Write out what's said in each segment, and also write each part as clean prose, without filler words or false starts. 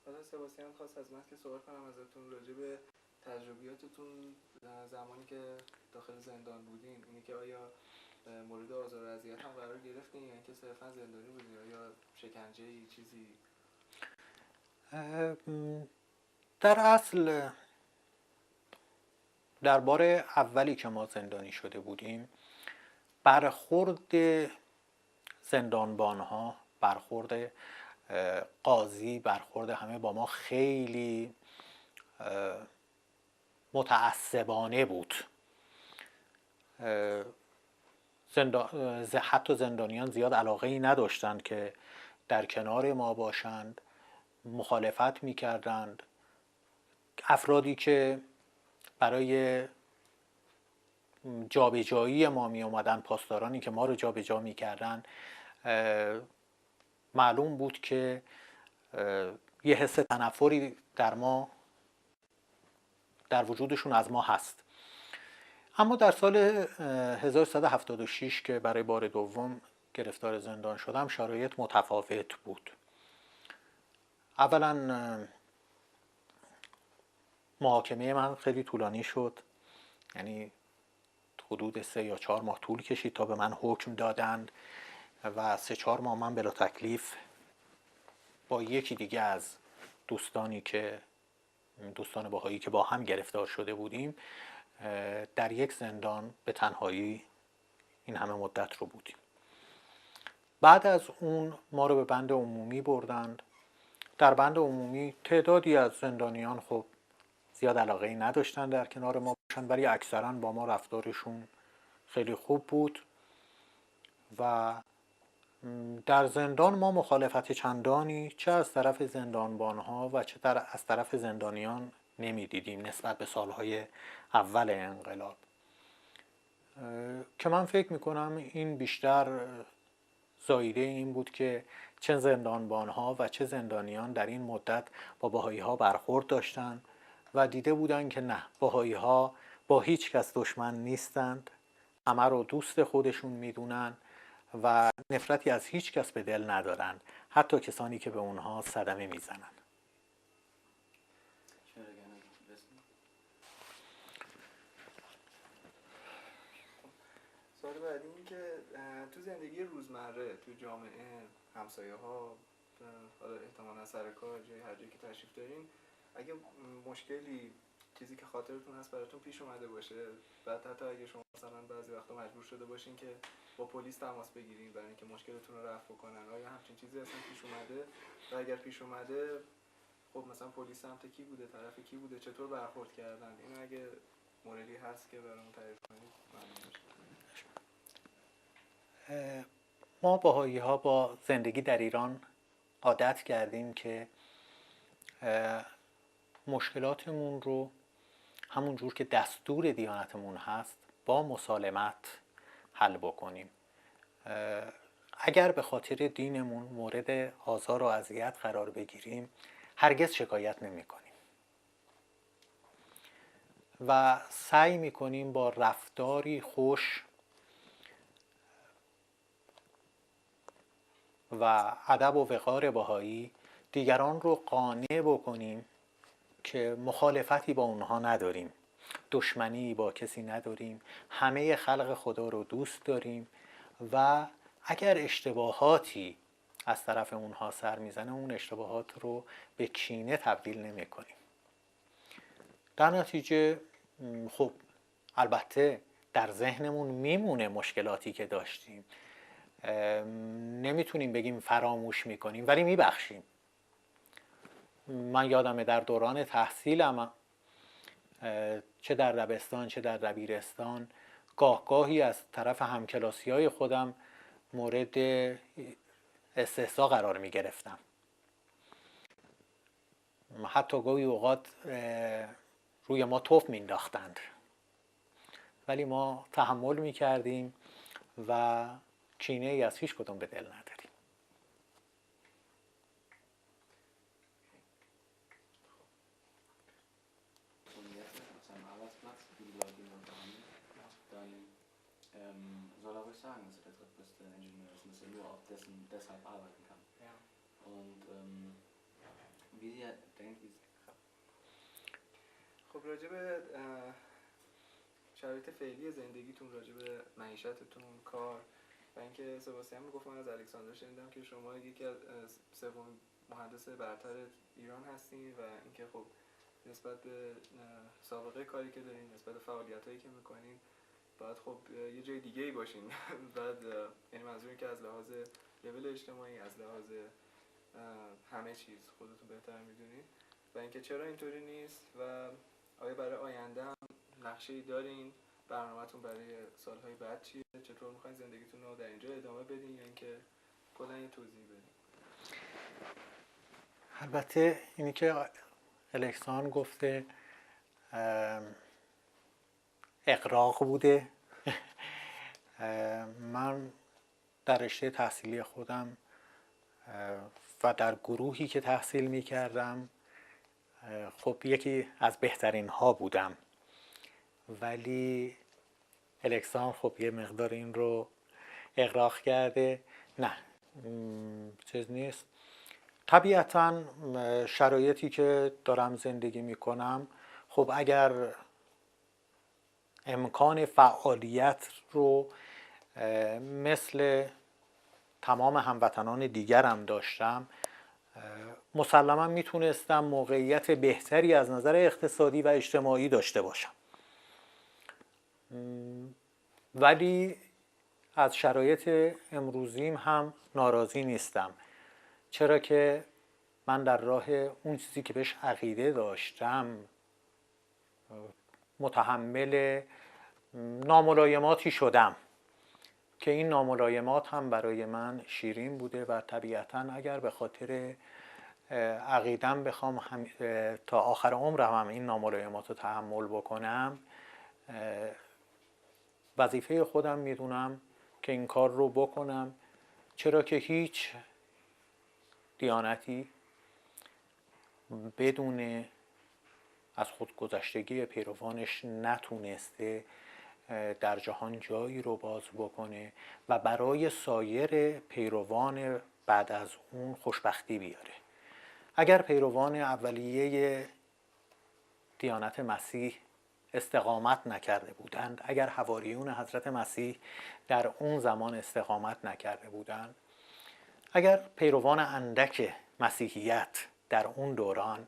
حالا سباستیان خواست از من که صحبت کنم ازتون راجع به تجربیاتتون زمانی که داخل زندان بودین. اینی که آیا مورد آزار و اذیت هم قرار گرفتین یا اینکه صرفا زندانی بودین یا شکنجه‌ای چیزی؟ در اصل در بار اولی که ما زندانی شده بودیم، برخورد زندانبان‌ها، برخورد قاضی، برخورد همه با ما خیلی متعصبانه بود. حتی زندانیان زیاد علاقه‌ای نداشتند که در کنار ما باشند، مخالفت می‌کردند. افرادی که برای جابجایی ما می اومدن، پاسدارانی که ما رو جابجا می‌کردن، معلوم بود که یه حس تنفری در وجودشون از ما هست. اما در سال 1376 که برای بار دوم گرفتار زندان شدم، شرایط متفاوت بود. اولا محاکمه من خیلی طولانی شد، یعنی حدود 3 یا 4 ماه طول کشید تا به من حکم دادند و 3-4 ماه من بلا تکلیف با یکی دیگه از دوستان بهایی که با هم گرفتار شده بودیم در یک زندان به تنهایی این همه مدت رو بودیم. بعد از اون ما رو به بند عمومی بردند. در بند عمومی تعدادی از زندانیان خب زیاد علاقه‌ای نداشتن در کنار ما باشن، ولی اکثرا با ما رفتارشون خیلی خوب بود و در زندان ما مخالفت چندانی چه از طرف زندانبانها و چه از طرف زندانیان نمیدیدیم نسبت به سالهای اول انقلاب، که من فکر میکنم این بیشتر زایده این بود که چه زندانبانها و چه زندانیان در این مدت با بهائی‌ها برخورد داشتن و دیده بودن که نه، بهائی‌ها با هیچ کس دشمن نیستند، همه رو دوست خودشون میدونن و نفرتی از هیچ کس به دل ندارن، حتی کسانی که به اونها صدمه میزنن. سوال بعدی این که تو زندگی روزمره تو جامعه، همسایه ها، حالا احتمالا سر کار، جای هر جایی که تشریف دارین، اگه مشکلی، چیزی که خاطرتون هست براتون پیش اومده باشه، بعد حتی اگه شما مثلا بعضی وقتا مجبور شده باشین که با پلیس تماس بگیرین برای اینکه مشکلتون رو رفع کنن، آیا همچین چیزی اصلا پیش اومده؟ و اگر پیش اومده خب مثلا پلیس سمت کی بوده، طرف کی بوده، چطور برخورد کردن؟ این اگه موردی هست که برامون تعریف کنید ممنون میشم. ما بهائی‌ها با زندگی در ایران عادت کردیم که مشکلاتمون رو همون جور که دستور دیانتمون هست با مسالمت حل بکنیم. اگر به خاطر دینمون مورد آزار و اذیت قرار بگیریم هرگز شکایت نمی کنیم و سعی می کنیم با رفتاری خوش و ادب و وقار بهایی دیگران رو قانع بکنیم که مخالفتی با اونها نداریم، دشمنی با کسی نداریم، همه خلق خدا رو دوست داریم و اگر اشتباهاتی از طرف اونها سر میزنه اون اشتباهات رو به کینه تبدیل نمی کنیم. در نتیجه خب البته در ذهنمون میمونه مشکلاتی که داشتیم، نمیتونیم بگیم فراموش میکنیم ولی میبخشیم. من یادمه در دوران تحصیلم چه در دبستان چه در دبیرستان گاهی از طرف همکلاسی‌های خودم مورد استهزا قرار می گرفتم. حتی گاهی اوقات روی ما توپ می انداختند ولی ما تحمل می کردیم و کینه ای از هیچ کدوم به دل نداریم. soll er ruhig sagen, dass er der drittbeste Ingenieur ist und dass er nur auf deshalb arbeiten kann. Ja. Und wie راجع به شرایط فعلی زندگیتون، راجع به معیشتتون، کار و اینکه سباسیان میگفت، من از الکساندر شنیدم که شما یکی از سومین مهندس برتر ایران هستین و اینکه خب نسبت به سابقه کاری که دارین، نسبت به فعالیتایی که میکنین، باید خب یه جای دیگه ای باشین. بعد یعنی منظور این که از لحاظ لول اجتماعی، از لحاظ همه چیز خودتون بهتر میدونین و اینکه چرا اینطوری نیست و آیا برای آینده هم نقشه‌ای دارین، برنامه‌تون برای سالهای بعد چیه، چطور میخواین زندگیتون رو در اینجا ادامه بدین یا اینکه کلا یه توضیح بدین. البته اینی که الکسان گفته اغراق بوده. من در رشته تحصیلی خودم و در گروهی که تحصیل می کردم خب یکی از بهترین ها بودم، ولی الکسان خب یه مقدار این رو اغراق کرده. نه چیز نیست. طبیعتاً شرایطی که دارم زندگی می کنم، خب اگر امکان فعالیت رو مثل تمام هموطنان دیگرم داشتم، مسلماً میتونستم موقعیت بهتری از نظر اقتصادی و اجتماعی داشته باشم، ولی از شرایط امروزیم هم ناراضی نیستم، چرا که من در راه اون چیزی که بهش عقیده داشتم متحمل ناملایماتی شدم که این ناملایمات هم برای من شیرین بوده و طبیعتاً اگر به خاطر عقیدم بخوام تا آخر عمرم هم این ناملایمات رو تحمل بکنم، وظیفه خودم میدونم که این کار رو بکنم، چرا که هیچ دیانتی بدون از خودگذشتگی پیروانش نتونسته در جهان جایی رو باز بکنه و برای سایر پیروان بعد از اون خوشبختی بیاره. اگر پیروان اولیه دیانت مسیح استقامت نکرده بودند، اگر حواریون حضرت مسیح در اون زمان استقامت نکرده بودند، اگر پیروان اندک مسیحیت در اون دوران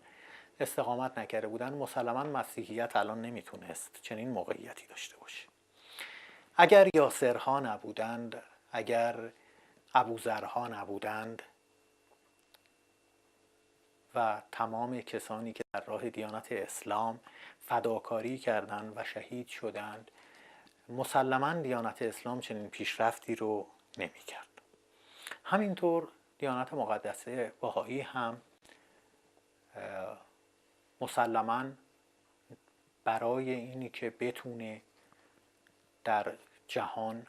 استقامت نکرده بودند، مسلماً مسیحیت الان نمیتونست چنین موقعیتی داشته باشه. اگر یاسرها نبودند، اگر ابوذرها نبودند و تمام کسانی که در راه دیانت اسلام فداکاری کردند و شهید شدند، مسلماً دیانت اسلام چنین پیشرفتی رو نمی‌کرد. همینطور دیانت مقدسه بهایی هم مسلماً برای اینی که بتونه در جهان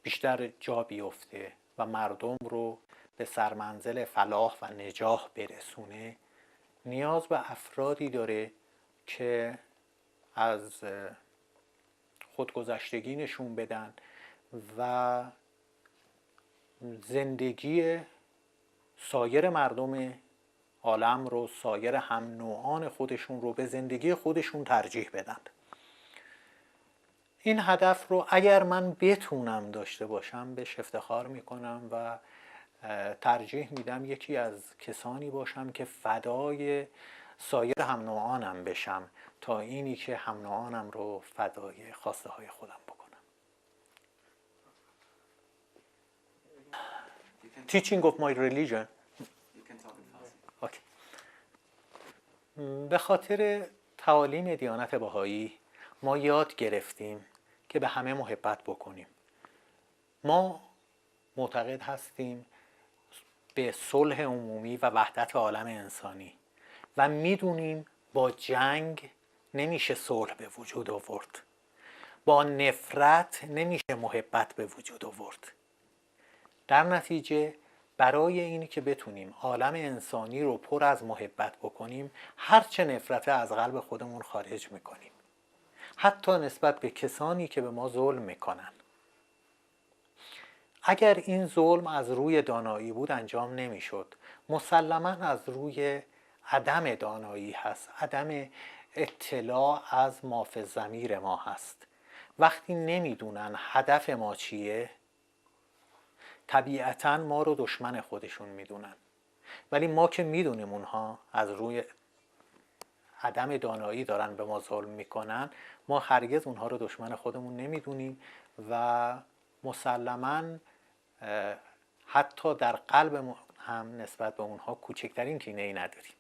بیشتر جا بیفته و مردم رو به سرمنزل فلاح و نجاح برسونه، نیاز به افرادی داره که از خودگذشتگی نشون بدن و زندگی سایر مردم عالم رو، سایر هم نوعان خودشون رو به زندگی خودشون ترجیح بدن. این هدف رو اگر من بتونم داشته باشم بهش افتخار میکنم و ترجیح میدم یکی از کسانی باشم که فدای سایر هم نوعانم بشم تا اینی که هم نوعانم رو فدای خواسته های خودم بکنم. Teaching of my religion. Okay. به خاطر تعالیم دیانت بهایی ما یاد گرفتیم که به همه محبت بکنیم. ما معتقد هستیم به صلح عمومی و وحدت عالم انسانی و میدونیم با جنگ نمیشه صلح به وجود آورد، با نفرت نمیشه محبت به وجود آورد. در نتیجه برای اینی که بتونیم عالم انسانی رو پر از محبت بکنیم، هرچه نفرت از قلب خودمون خارج میکنیم، حتی نسبت به کسانی که به ما ظلم میکنن. اگر این ظلم از روی دانایی بود انجام نمیشد، مسلماً از روی عدم دانایی هست، عدم اطلاع از ما فی الضمیر ما هست. وقتی نمیدونن هدف ما چیه، طبیعتاً ما رو دشمن خودشون میدونن. ولی ما که میدونیم اونها از روی عدم دانایی دارن به ما ظلم میکنن، ما هرگز اونها رو دشمن خودمون نمیدونیم و مسلماً حتی در قلب هم نسبت به اونها کوچکترین کینه‌ای نداریم.